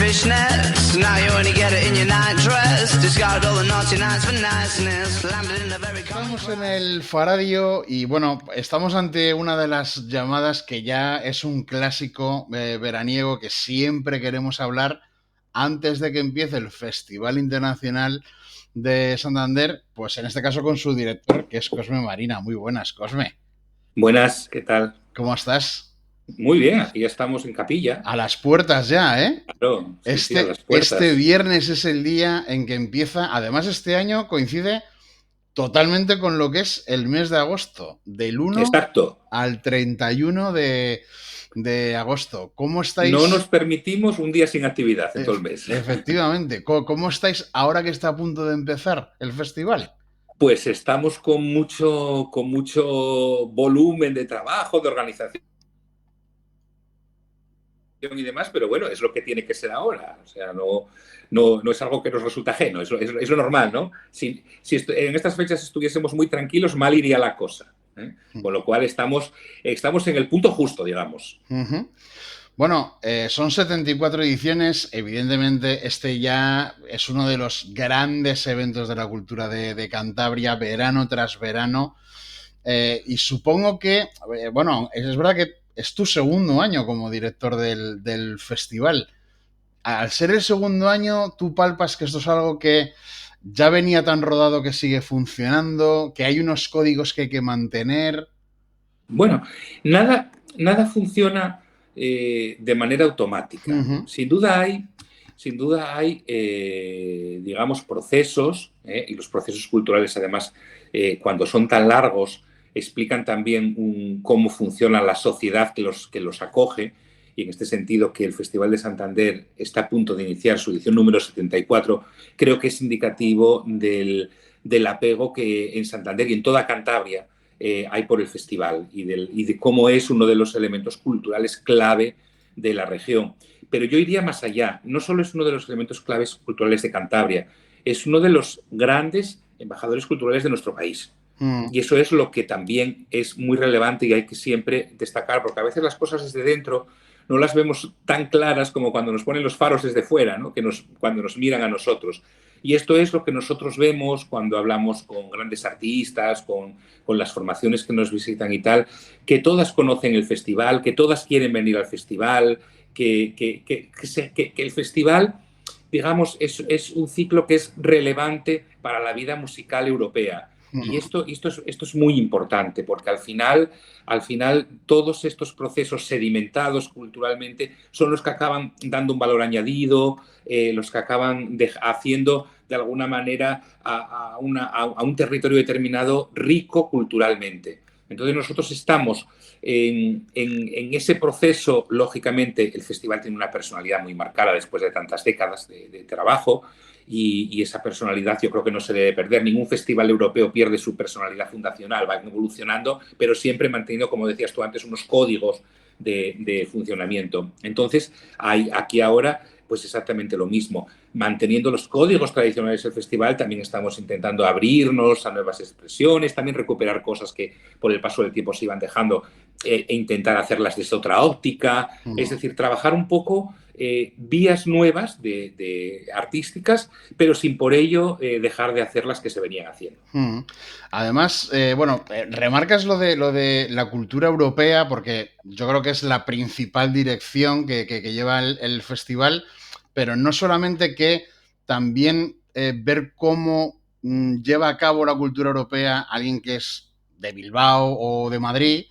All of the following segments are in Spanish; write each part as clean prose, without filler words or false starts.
foolishness. Now you only get it in your night dress. Discard all the naughty nights for niceness. Landed in a very Estamos en el Faradio y bueno, estamos ante una de las llamadas que ya es un clásico veraniego que siempre queremos hablar antes de que empiece el Festival Internacional de Santander, pues en este caso con su director, que es Cosme Marina. Muy buenas, Cosme. Buenas, ¿qué tal? ¿Cómo estás? Muy bien, aquí ya estamos en Capilla. A las puertas ya, ¿eh? Claro, sí, a las puertas. Este viernes es el día en que empieza, además este año coincide totalmente con lo que es el mes de agosto, del 1 Exacto. al 31 de agosto. ¿Cómo estáis? No nos permitimos un día sin actividad en todo el mes. Efectivamente. ¿Cómo estáis ahora que está a punto de empezar el festival? Pues estamos con mucho volumen de trabajo, de organización y demás, pero bueno, es lo que tiene que ser ahora. O sea, no es algo que nos resulta ajeno, es lo normal, ¿no? Si en estas fechas estuviésemos muy tranquilos, mal iría la cosa. Con lo cual estamos en el punto justo, digamos. Uh-huh. Bueno, son 74 ediciones. Evidentemente, este ya es uno de los grandes eventos de la cultura de Cantabria, verano tras verano. Y supongo que, bueno, es verdad que es tu segundo año como director del festival. Al ser el segundo año, tú palpas que esto es algo que ya venía tan rodado que sigue funcionando, que hay unos códigos que hay que mantener. Bueno, nada funciona de manera automática. Uh-huh. Sin duda hay digamos, procesos, y los procesos culturales, además, cuando son tan largos, explican también cómo funciona la sociedad que los acoge, y en este sentido que el Festival de Santander está a punto de iniciar su edición número 74, creo que es indicativo del apego que en Santander y en toda Cantabria hay por el festival y de cómo es uno de los elementos culturales clave de la región. Pero yo iría más allá. No solo es uno de los elementos claves culturales de Cantabria, es uno de los grandes embajadores culturales de nuestro país. Y eso es lo que también es muy relevante y hay que siempre destacar, porque a veces las cosas desde dentro no las vemos tan claras como cuando nos ponen los faros desde fuera, ¿no? Cuando nos miran a nosotros. Y esto es lo que nosotros vemos cuando hablamos con grandes artistas, con las formaciones que nos visitan y tal, que todas conocen el festival, que todas quieren venir al festival, que el festival, digamos, es un ciclo que es relevante para la vida musical europea. Y esto es muy importante, porque al final todos estos procesos sedimentados culturalmente son los que acaban dando un valor añadido, los que acaban haciendo de alguna manera a un territorio determinado rico culturalmente. Entonces nosotros estamos en ese proceso. Lógicamente el festival tiene una personalidad muy marcada después de tantas décadas de trabajo, y esa personalidad yo creo que no se debe perder. Ningún festival europeo pierde su personalidad fundacional, va evolucionando, pero siempre manteniendo, como decías tú antes, unos códigos de funcionamiento. Entonces hay aquí ahora pues exactamente lo mismo. Manteniendo los códigos tradicionales del festival, también estamos intentando abrirnos a nuevas expresiones, también recuperar cosas que por el paso del tiempo se iban dejando e intentar hacerlas desde otra óptica. Es decir, trabajar un poco vías nuevas de artísticas, pero sin por ello dejar de hacer las que se venían haciendo. Además, remarcas lo de la cultura europea, porque yo creo que es la principal dirección que lleva el festival, pero no solamente que también ver cómo lleva a cabo la cultura europea alguien que es de Bilbao o de Madrid,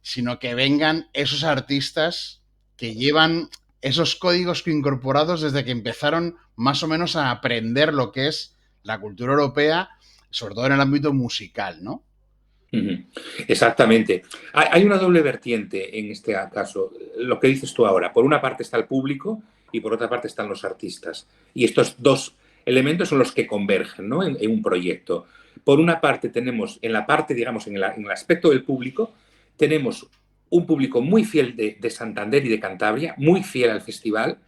sino que vengan esos artistas que llevan esos códigos incorporados desde que empezaron más o menos a aprender lo que es la cultura europea, sobre todo en el ámbito musical, ¿no? Exactamente. Hay una doble vertiente en este caso, lo que dices tú ahora. Por una parte está el público y por otra parte están los artistas. Y estos dos elementos son los que convergen, ¿no? en un proyecto. Por una parte tenemos, en la parte, digamos, en el aspecto del público, tenemos un público muy fiel de Santander y de Cantabria, muy fiel al festival,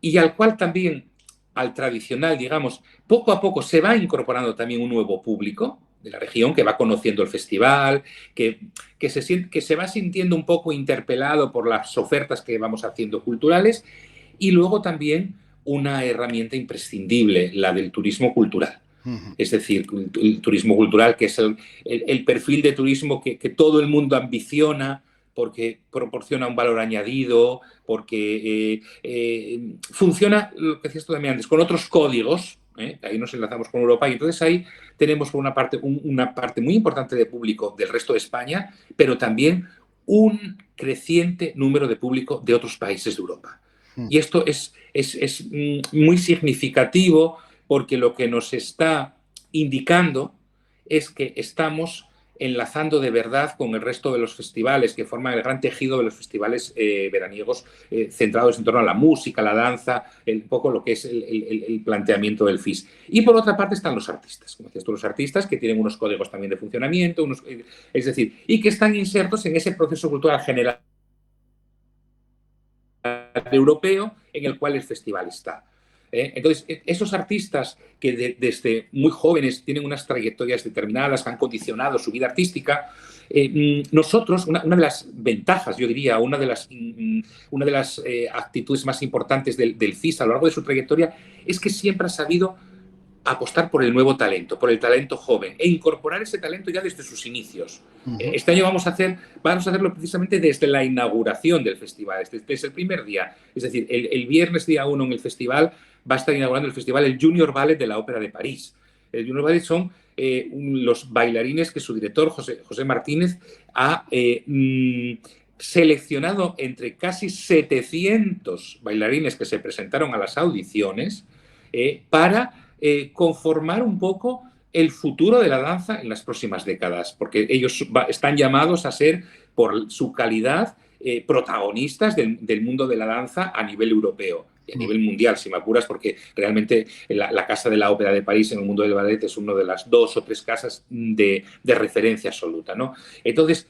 y al cual también, al tradicional, digamos, poco a poco se va incorporando también un nuevo público de la región que va conociendo el festival, que se va sintiendo un poco interpelado por las ofertas que vamos haciendo culturales, y luego también una herramienta imprescindible, la del turismo cultural. Ujú. Es decir, el turismo cultural, que es el perfil de turismo que todo el mundo ambiciona porque proporciona un valor añadido, porque funciona, lo que decías tú también antes, con otros códigos. Ahí nos enlazamos con Europa y entonces ahí tenemos por una parte muy importante de público del resto de España, pero también un creciente número de público de otros países de Europa. Y esto es muy significativo porque lo que nos está indicando es que estamos enlazando de verdad con el resto de los festivales que forman el gran tejido de los festivales veraniegos centrados en torno a la música, la danza, un poco lo que es el planteamiento del FIS. Y por otra parte están los artistas, como decías tú, los artistas que tienen unos códigos también de funcionamiento, es decir, y que están insertos en ese proceso cultural general europeo en el cual el festival está. Entonces, esos artistas que desde muy jóvenes tienen unas trayectorias determinadas, que han condicionado su vida artística, nosotros, una de las ventajas, yo diría, una de las actitudes más importantes del FIS a lo largo de su trayectoria es que siempre ha sabido apostar por el nuevo talento, por el talento joven e incorporar ese talento ya desde sus inicios. Este año vamos a hacerlo precisamente desde la inauguración del festival, desde el primer día. Es decir, el viernes día 1 en el festival va a estar inaugurando el festival el Junior Ballet de la Ópera de París. El Junior Ballet son los bailarines que su director, José Martínez, ha seleccionado entre casi 700 bailarines que se presentaron a las audiciones para conformar un poco el futuro de la danza en las próximas décadas, porque ellos están llamados a ser, por su calidad, protagonistas del mundo de la danza a nivel europeo y a nivel mundial, si me apuras, porque realmente la Casa de la Ópera de París en el mundo del ballet es una de las 2 o 3 casas de referencia absoluta, ¿no? Entonces,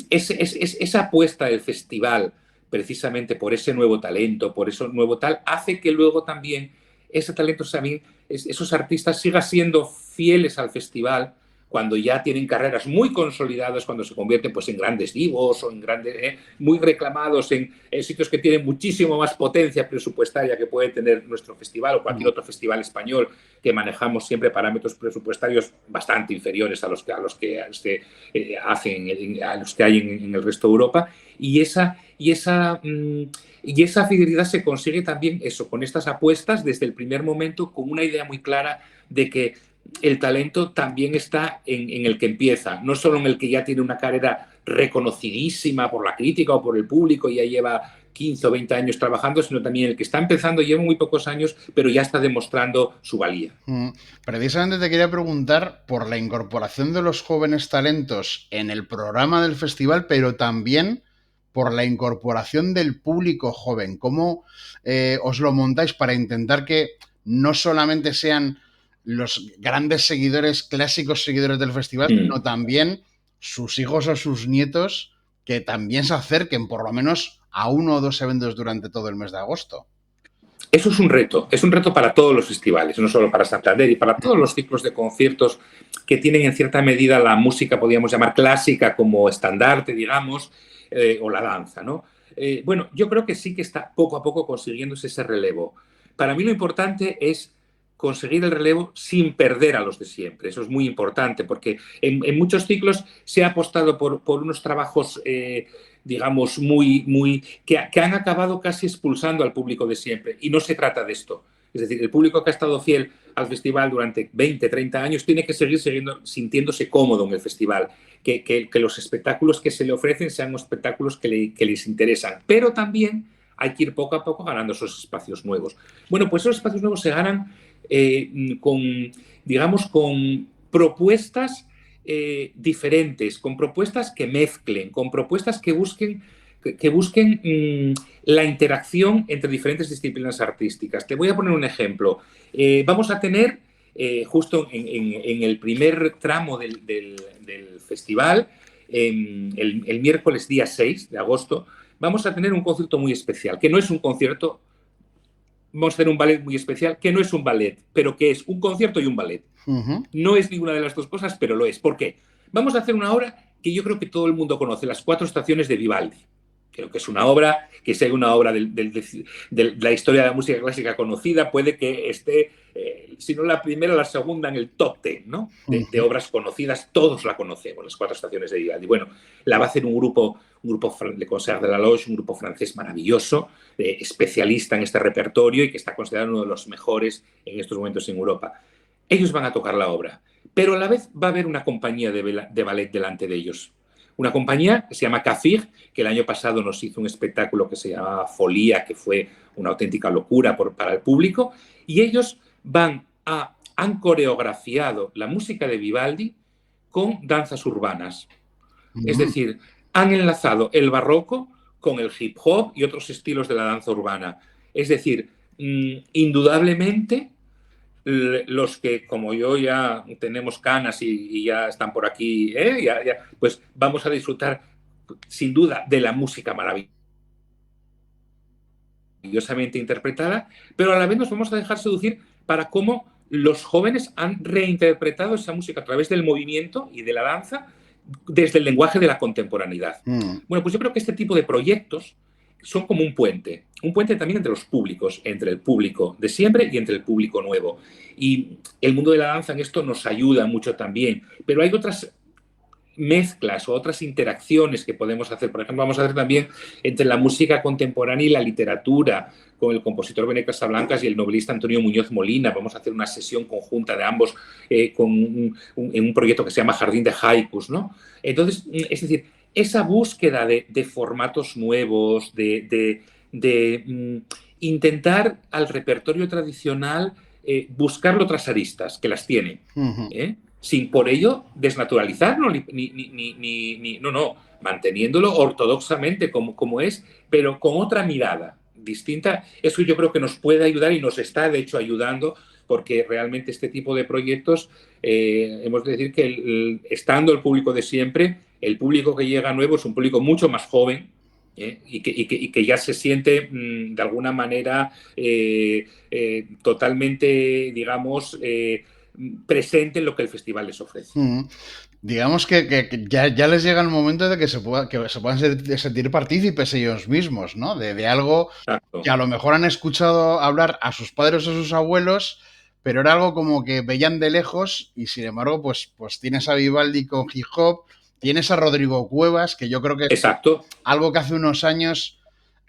esa apuesta del festival, precisamente por ese nuevo talento, por eso nuevo tal, hace que luego también ese talento, también, esos artistas sigan siendo fieles al festival cuando ya tienen carreras muy consolidadas, cuando se convierten pues, en grandes divos o en grandes, muy reclamados en sitios que tienen muchísimo más potencia presupuestaria que puede tener nuestro festival o cualquier otro festival español, que manejamos siempre parámetros presupuestarios bastante inferiores a los que hay en el resto de Europa. Y esa fidelidad se consigue también eso, con estas apuestas desde el primer momento, con una idea muy clara de que el talento también está en el que empieza, no solo en el que ya tiene una carrera reconocidísima por la crítica o por el público y ya lleva 15 o 20 años trabajando, sino también el que está empezando, lleva muy pocos años, pero ya está demostrando su valía. Precisamente te quería preguntar por la incorporación de los jóvenes talentos en el programa del festival, pero también por la incorporación del público joven. ¿Cómo os lo montáis para intentar que no solamente sean los grandes seguidores, clásicos seguidores del festival, sino también sus hijos o sus nietos que también se acerquen por lo menos a 1 o 2 eventos durante todo el mes de agosto? Eso es un reto para todos los festivales, no solo para Santander, y para todos los ciclos de conciertos que tienen en cierta medida la música, podríamos llamar clásica, como estandarte, digamos, o la danza, ¿no? Bueno, yo creo que sí que está poco a poco consiguiéndose ese relevo. Para mí lo importante es conseguir el relevo sin perder a los de siempre. Eso es muy importante, porque en muchos ciclos se ha apostado por unos trabajos, digamos, que han acabado casi expulsando al público de siempre. Y no se trata de esto. Es decir, el público que ha estado fiel al festival durante 20, 30 años tiene que seguir sintiéndose cómodo en el festival, que los espectáculos que se le ofrecen sean espectáculos que les interesan. Pero también hay que ir poco a poco ganando esos espacios nuevos. Bueno, pues esos espacios nuevos se ganan con propuestas diferentes, con propuestas que mezclen, con propuestas que busquen la interacción entre diferentes disciplinas artísticas. Te voy a poner un ejemplo. Vamos a tener, justo en el primer tramo del festival, el miércoles día 6 de agosto, vamos a tener un concierto muy especial, que no es un concierto. Vamos a hacer un ballet muy especial, que no es un ballet, pero que es un concierto y un ballet. No es ninguna de las dos cosas, pero lo es. ¿Por qué? Vamos a hacer una obra que yo creo que todo el mundo conoce, Las 4 estaciones de Vivaldi. Creo que es una obra, que si hay una obra de la historia de la música clásica conocida, puede que esté, si no la primera, la segunda en el top 10, ¿no? De obras conocidas, todos la conocemos, las 4 estaciones de Vivaldi. Bueno, la va a hacer un grupo de Concert de la Loge, un grupo francés maravilloso, especialista en este repertorio y que está considerado uno de los mejores en estos momentos en Europa. Ellos van a tocar la obra, pero a la vez va a haber una compañía de ballet delante de ellos. Una compañía que se llama Cafir, que el año pasado nos hizo un espectáculo que se llamaba Folía, que fue una auténtica locura para el público, y ellos han coreografiado la música de Vivaldi con danzas urbanas. Es decir, han enlazado el barroco con el hip hop y otros estilos de la danza urbana. Es decir, indudablemente, los que, como yo, ya tenemos canas y ya están por aquí, pues vamos a disfrutar, sin duda, de la música maravillosamente interpretada, pero a la vez nos vamos a dejar seducir para cómo los jóvenes han reinterpretado esa música a través del movimiento y de la danza desde el lenguaje de la contemporaneidad. Bueno, pues yo creo que este tipo de proyectos son como un puente también entre los públicos, entre el público de siempre y entre el público nuevo. Y el mundo de la danza en esto nos ayuda mucho también, pero hay otras mezclas o otras interacciones que podemos hacer. Por ejemplo, vamos a hacer también entre la música contemporánea y la literatura, con el compositor Benet Casablancas y el novelista Antonio Muñoz Molina. Vamos a hacer una sesión conjunta de ambos en un proyecto que se llama Jardín de Haikus, ¿no? Entonces, es decir, esa búsqueda de formatos nuevos, de intentar al repertorio tradicional buscarle otras aristas, que las tiene, sin por ello desnaturalizarlo, no, manteniéndolo ortodoxamente como es, pero con otra mirada distinta. Eso yo creo que nos puede ayudar y nos está, de hecho, ayudando, porque realmente este tipo de proyectos, hemos de decir que estando el público de siempre, el público que llega nuevo es un público mucho más joven, y que ya se siente de alguna manera totalmente, digamos, presente en lo que el festival les ofrece. Digamos que ya les llega el momento de que se puedan sentir partícipes ellos mismos, ¿no? De algo Exacto. que a lo mejor han escuchado hablar a sus padres o a sus abuelos, pero era algo como que veían de lejos y, sin embargo, pues tienes a Vivaldi con hip hop, tienes a Rodrigo Cuevas, que yo creo que es algo que hace unos años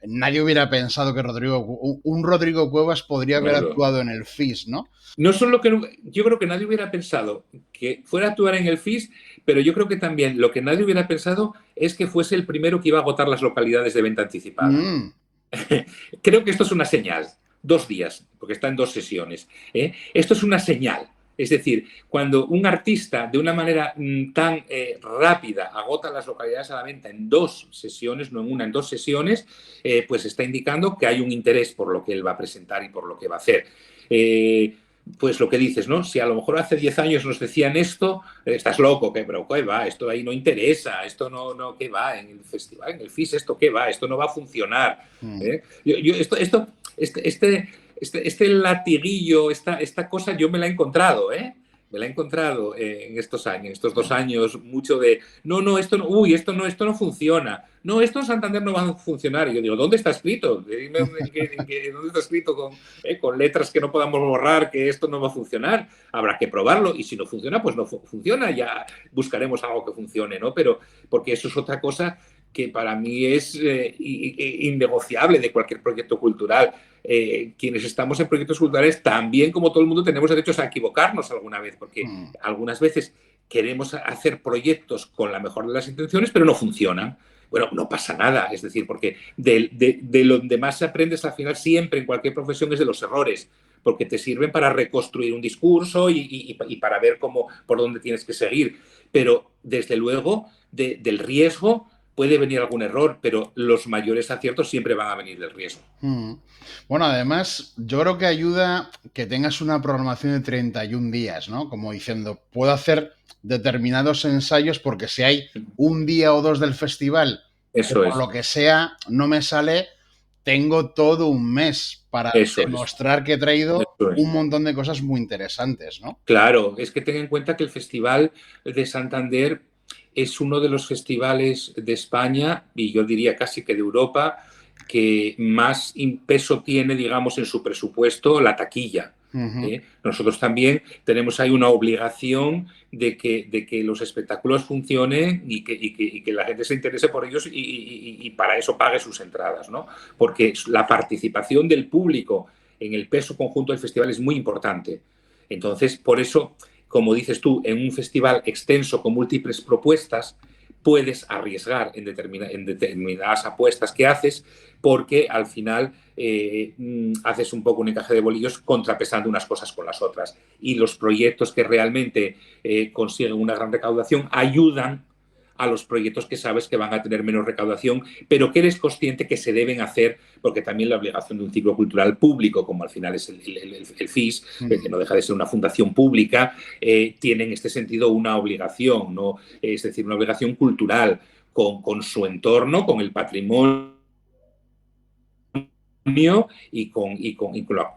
nadie hubiera pensado que un Rodrigo Cuevas podría haber actuado en el FIS, ¿no? No solo que yo creo que nadie hubiera pensado que fuera a actuar en el FIS, pero yo creo que también lo que nadie hubiera pensado es que fuese el primero que iba a agotar las localidades de venta anticipada. Creo que esto es una señal. 2 días, porque está en 2 sesiones. Esto es una señal. Es decir, cuando un artista de una manera tan rápida agota las localidades a la venta en 2 sesiones, no en una, en 2 sesiones, pues está indicando que hay un interés por lo que él va a presentar y por lo que va a hacer. Pues lo que dices, ¿no? Si a lo mejor hace 10 años nos decían esto, estás loco, pero ¿qué va? Esto ahí no interesa, esto no, ¿qué va? En el festival, en el FIS, ¿esto qué va? Esto no va a funcionar. Este latiguillo, esta cosa yo me la he encontrado, me la he encontrado en estos 2 años, mucho de, esto no funciona. No, esto en Santander no va a funcionar. Y yo digo, ¿dónde está escrito? Dime ¿dónde está escrito con letras que no podamos borrar que esto no va a funcionar? Habrá que probarlo y si no funciona, pues no funciona. Ya buscaremos algo que funcione, ¿no? Pero porque eso es otra cosa que para mí es innegociable de cualquier proyecto cultural. Quienes estamos en proyectos culturales también, como todo el mundo, tenemos derechos a equivocarnos alguna vez, porque algunas veces queremos hacer proyectos con la mejor de las intenciones, pero no funcionan. Bueno, no pasa nada, es decir, porque de lo que más se aprende al final siempre en cualquier profesión es de los errores, porque te sirven para reconstruir un discurso y para ver por dónde tienes que seguir. Pero, desde luego, del riesgo puede venir algún error, pero los mayores aciertos siempre van a venir del riesgo. Bueno, además, yo creo que ayuda que tengas una programación de 31 días, ¿no? Como diciendo, puedo hacer determinados ensayos porque si hay un día o 2 del festival, por lo que sea, no me sale, tengo todo un mes para demostrar que he traído un montón de cosas muy interesantes, ¿no? Claro, es que ten en cuenta que el Festival de Santander es uno de los festivales de España, y yo diría casi que de Europa, que más peso tiene, digamos, en su presupuesto la taquilla. Nosotros también tenemos ahí una obligación de que los espectáculos funcionen y que la gente se interese por ellos y para eso pague sus entradas, ¿no? Porque la participación del público en el peso conjunto del festival es muy importante. Entonces, por eso, como dices tú, en un festival extenso con múltiples propuestas, puedes arriesgar en determinadas apuestas que haces, porque al final haces un poco un encaje de bolillos contrapesando unas cosas con las otras. Y los proyectos que realmente consiguen una gran recaudación ayudan a los proyectos que sabes que van a tener menos recaudación, pero que eres consciente que se deben hacer, porque también la obligación de un ciclo cultural público, como al final es el FIS, que no deja de ser una fundación pública, tiene en este sentido una obligación, ¿no? Es decir, una obligación cultural con su entorno, con el patrimonio y con el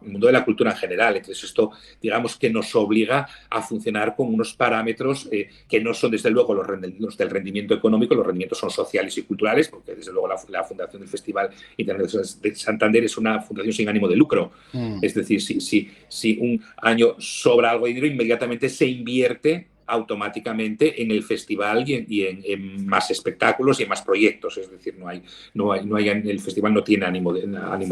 mundo de la cultura en general. Entonces esto, digamos, que nos obliga a funcionar con unos parámetros que no son, desde luego, los del rendimiento económico. Los rendimientos son sociales y culturales, porque desde luego la Fundación del Festival Internacional de Santander es una fundación sin ánimo de lucro. Es decir, si un año sobra algo de dinero, inmediatamente se invierte automáticamente en el festival y en más espectáculos y en más proyectos. Es decir, el festival no tiene ánimo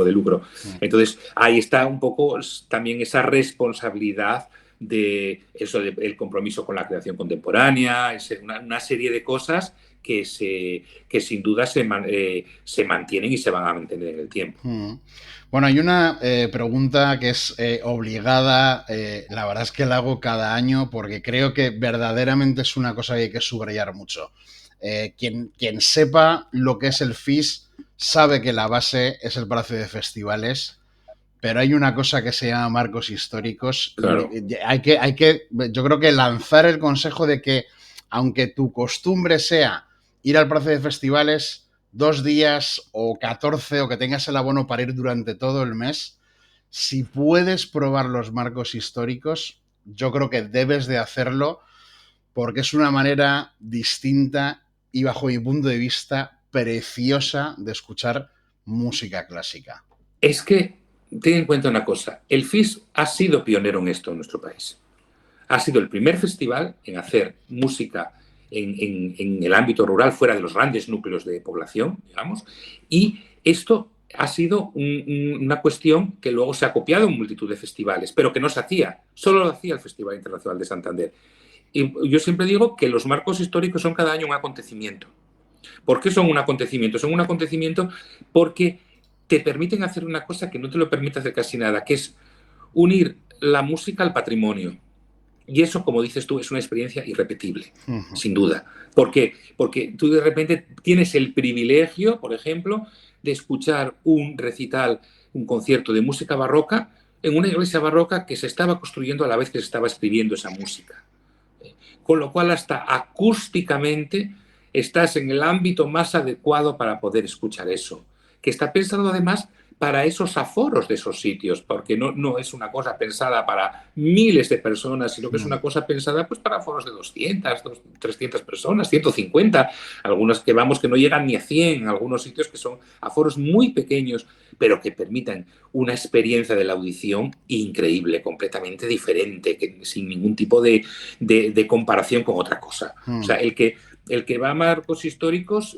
de lucro. Entonces, ahí está un poco también esa responsabilidad de eso, el compromiso con la creación contemporánea, una serie de cosas que sin duda se mantienen y se van a mantener en el tiempo. Bueno, hay una pregunta que es obligada, la verdad es que la hago cada año porque creo que verdaderamente es una cosa que hay que subrayar mucho. Quien sepa lo que es el FIS sabe que la base es el Palacio de Festivales, pero hay una cosa que se llama marcos históricos. Claro. Y yo creo que lanzar el consejo de que, aunque tu costumbre sea ir al Palacio de Festivales 2 días o 14 o que tengas el abono para ir durante todo el mes, si puedes probar los marcos históricos, yo creo que debes de hacerlo porque es una manera distinta y, bajo mi punto de vista, preciosa de escuchar música clásica. Es que ten en cuenta una cosa, el FIS ha sido pionero en esto en nuestro país. Ha sido el primer festival en hacer música en el ámbito rural, fuera de los grandes núcleos de población, digamos, y esto ha sido una cuestión que luego se ha copiado en multitud de festivales, pero que no se hacía, solo lo hacía el Festival Internacional de Santander. Y yo siempre digo que los marcos históricos son cada año un acontecimiento. ¿Por qué son un acontecimiento? Son un acontecimiento porque te permiten hacer una cosa que no te lo permite hacer casi nada, que es unir la música al patrimonio. Y eso, como dices tú, es una experiencia irrepetible, sin duda. ¿Por qué? Porque tú de repente tienes el privilegio, por ejemplo, de escuchar un recital, un concierto de música barroca en una iglesia barroca que se estaba construyendo a la vez que se estaba escribiendo esa música. Con lo cual, hasta acústicamente estás en el ámbito más adecuado para poder escuchar eso, que está pensado además para esos aforos de esos sitios, porque no es una cosa pensada para miles de personas, sino que es una cosa pensada pues para aforos de 200, 300 personas, 150, algunos que no llegan ni a 100, algunos sitios que son aforos muy pequeños, pero que permitan una experiencia de la audición increíble, completamente diferente, sin ningún tipo de comparación con otra cosa. O sea, el que va a marcos históricos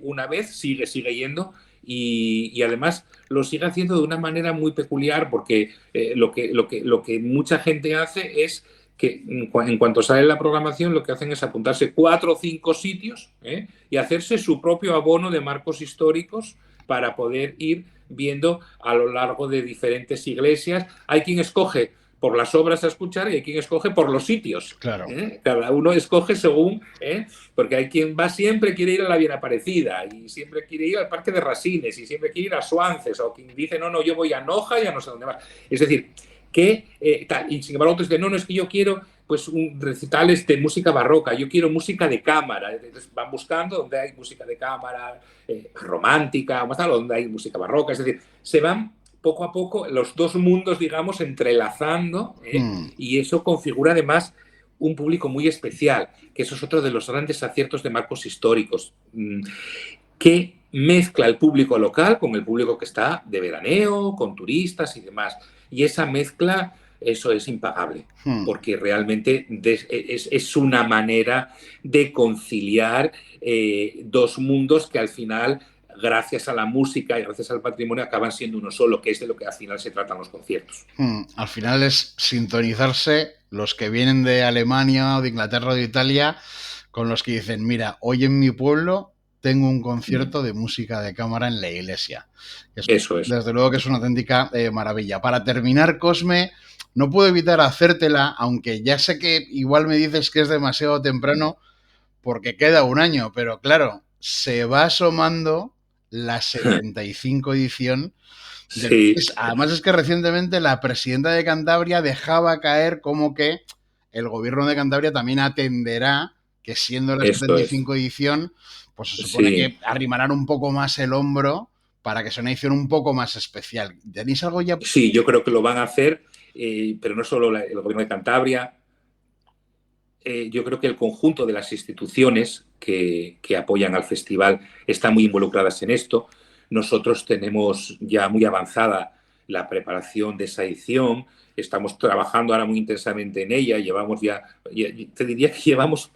una vez sigue yendo, y además lo sigue haciendo de una manera muy peculiar, porque lo que mucha gente hace es que en cuanto sale la programación, lo que hacen es apuntarse 4 o 5 sitios y hacerse su propio abono de marcos históricos para poder ir viendo a lo largo de diferentes iglesias. Hay quien escoge por las obras a escuchar y hay quien escoge por los sitios. Claro. Cada uno escoge según, porque hay quien quiere ir a la Bien Aparecida y siempre quiere ir al Parque de Rasines y siempre quiere ir a Suances, o quien dice, no, yo voy a Noja y a no sé dónde más. Es decir, que y sin embargo otros dicen, no, es que yo quiero pues recitales de música barroca, yo quiero música de cámara. Entonces van buscando donde hay música de cámara romántica, o donde hay música barroca. Es decir, se van poco a poco los dos mundos, digamos, entrelazando, y eso configura además un público muy especial, que eso es otro de los grandes aciertos de Marcos Históricos, que mezcla el público local con el público que está de veraneo, con turistas y demás. Y esa mezcla, eso es impagable, porque realmente es una manera de conciliar dos mundos que al final, gracias a la música y gracias al patrimonio, acaban siendo uno solo, que es de lo que al final se tratan los conciertos. Al final es sintonizarse los que vienen de Alemania o de Inglaterra o de Italia con los que dicen, mira, hoy en mi pueblo tengo un concierto de música de cámara en la iglesia. Eso es. Desde luego que es una auténtica maravilla. Para terminar, Cosme, no puedo evitar hacértela, aunque ya sé que igual me dices que es demasiado temprano porque queda un año, pero claro, se va asomando la 75 edición. Sí. Además es que recientemente la presidenta de Cantabria dejaba caer como que el gobierno de Cantabria también atenderá que siendo la 75 edición, pues se supone que arrimarán un poco más el hombro para que sea una edición un poco más especial. ¿Tenéis algo ya? Sí, yo creo que lo van a hacer, pero no solo el gobierno de Cantabria. Yo creo que el conjunto de las instituciones que apoyan al festival están muy involucradas en esto. Nosotros tenemos ya muy avanzada la preparación de esa edición, estamos trabajando ahora muy intensamente en ella, llevamos ya, te diría que llevamos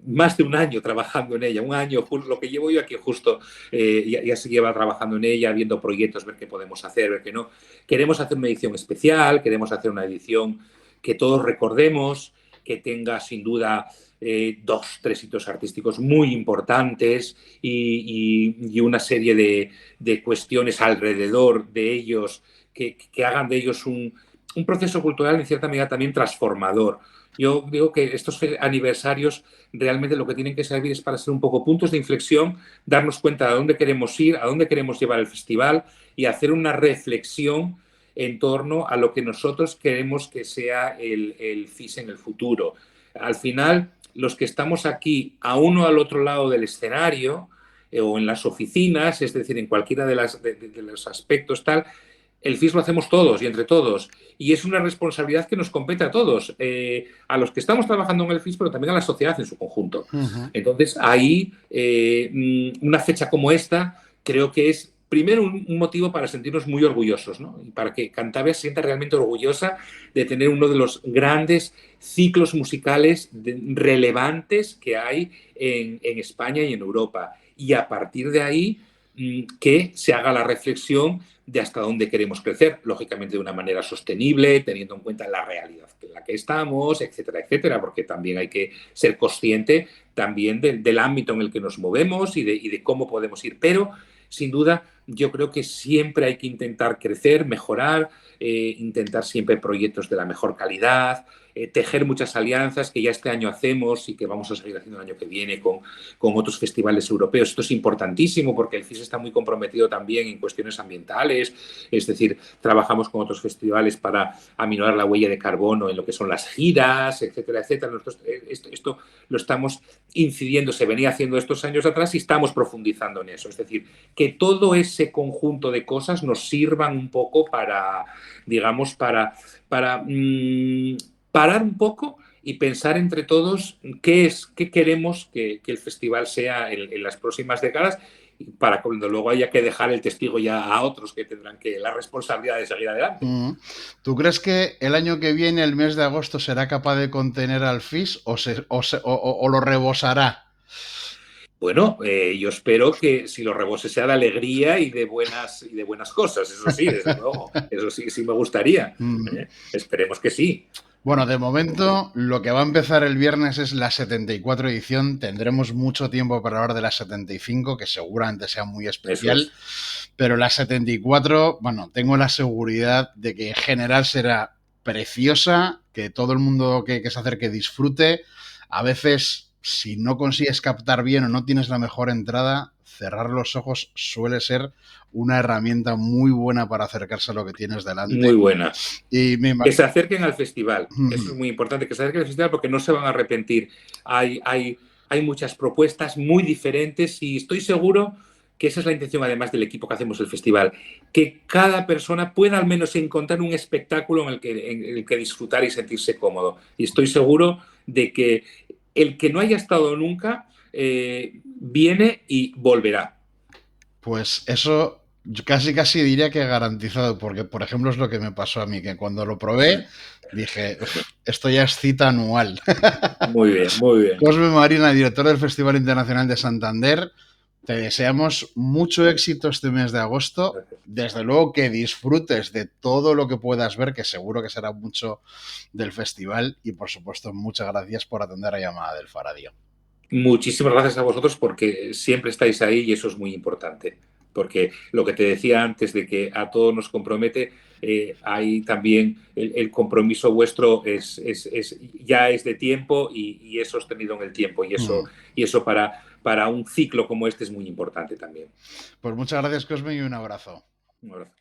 más de un año trabajando en ella, un año, lo que llevo yo aquí justo, ya se lleva trabajando en ella, viendo proyectos, ver qué podemos hacer, ver qué no. Queremos hacer una edición especial, queremos hacer una edición que todos recordemos, que tenga sin duda 2-3 hitos artísticos muy importantes y una serie de cuestiones alrededor de ellos que hagan de ellos un proceso cultural en cierta medida también transformador. Yo digo que estos aniversarios realmente lo que tienen que servir es para ser un poco puntos de inflexión, darnos cuenta de a dónde queremos ir, a dónde queremos llevar el festival y hacer una reflexión en torno a lo que nosotros queremos que sea el FIS en el futuro. Al final, los que estamos aquí a uno al otro lado del escenario o en las oficinas, es decir, en cualquiera de los aspectos tal, el FIS lo hacemos todos y entre todos. Y es una responsabilidad que nos compete a todos, a los que estamos trabajando en el FIS, pero también a la sociedad en su conjunto. Entonces, ahí, una fecha como esta, creo que es primero un motivo para sentirnos muy orgullosos, ¿no? Y para que Cantabria se sienta realmente orgullosa de tener uno de los grandes ciclos musicales relevantes que hay en España y en Europa. Y a partir de ahí, que se haga la reflexión de hasta dónde queremos crecer, lógicamente de una manera sostenible, teniendo en cuenta la realidad en la que estamos, etcétera, etcétera, porque también hay que ser consciente también del ámbito en el que nos movemos y de cómo podemos ir. Pero, sin duda, yo creo que siempre hay que intentar crecer, mejorar, intentar siempre proyectos de la mejor calidad, tejer muchas alianzas que ya este año hacemos y que vamos a seguir haciendo el año que viene con otros festivales europeos. Esto es importantísimo porque el FIS está muy comprometido también en cuestiones ambientales, es decir, trabajamos con otros festivales para aminorar la huella de carbono en lo que son las giras, etcétera, etcétera. Nosotros esto lo estamos incidiendo, se venía haciendo estos años atrás y estamos profundizando en eso. Es decir, que todo ese conjunto de cosas nos sirvan un poco para, digamos, para parar un poco y pensar entre todos qué queremos que el festival sea en las próximas décadas, para cuando luego haya que dejar el testigo ya a otros que tendrán la responsabilidad de seguir adelante. ¿Tú crees que el año que viene, el mes de agosto, será capaz de contener al FIS o lo rebosará? Bueno, yo espero que si lo rebose sea de alegría y de buenas cosas, eso sí, desde luego, eso sí me gustaría. Esperemos que sí. Bueno, de momento lo que va a empezar el viernes es la 74 edición. Tendremos mucho tiempo para hablar de la 75, que seguramente sea muy especial. Pero la 74, bueno, tengo la seguridad de que en general será preciosa, que todo el mundo que se acerque disfrute. A veces, si no consigues captar bien o no tienes la mejor entrada, cerrar los ojos suele ser una herramienta muy buena para acercarse a lo que tienes delante. Muy buena. Y que se acerquen al festival. Eso es muy importante, que se acerquen al festival porque no se van a arrepentir. Hay muchas propuestas muy diferentes y estoy seguro que esa es la intención además del equipo que hacemos el festival, que cada persona pueda al menos encontrar un espectáculo en el que disfrutar y sentirse cómodo. Y estoy seguro de que el que no haya estado nunca viene y volverá. Pues eso yo casi diría que garantizado, porque por ejemplo es lo que me pasó a mí, que cuando lo probé dije, esto ya es cita anual. Muy bien, muy bien. Cosme Marina, director del Festival Internacional de Santander, te deseamos mucho éxito este mes de agosto. Desde luego que disfrutes de todo lo que puedas ver, que seguro que será mucho del festival. Y por supuesto, muchas gracias por atender la llamada del Faradio. Muchísimas gracias a vosotros porque siempre estáis ahí y eso es muy importante. Porque lo que te decía antes de que a todos nos compromete, hay también el compromiso vuestro ya es de tiempo y es sostenido en el tiempo. Y eso para un ciclo como este es muy importante también. Pues muchas gracias, Cosme, y un abrazo. Un abrazo.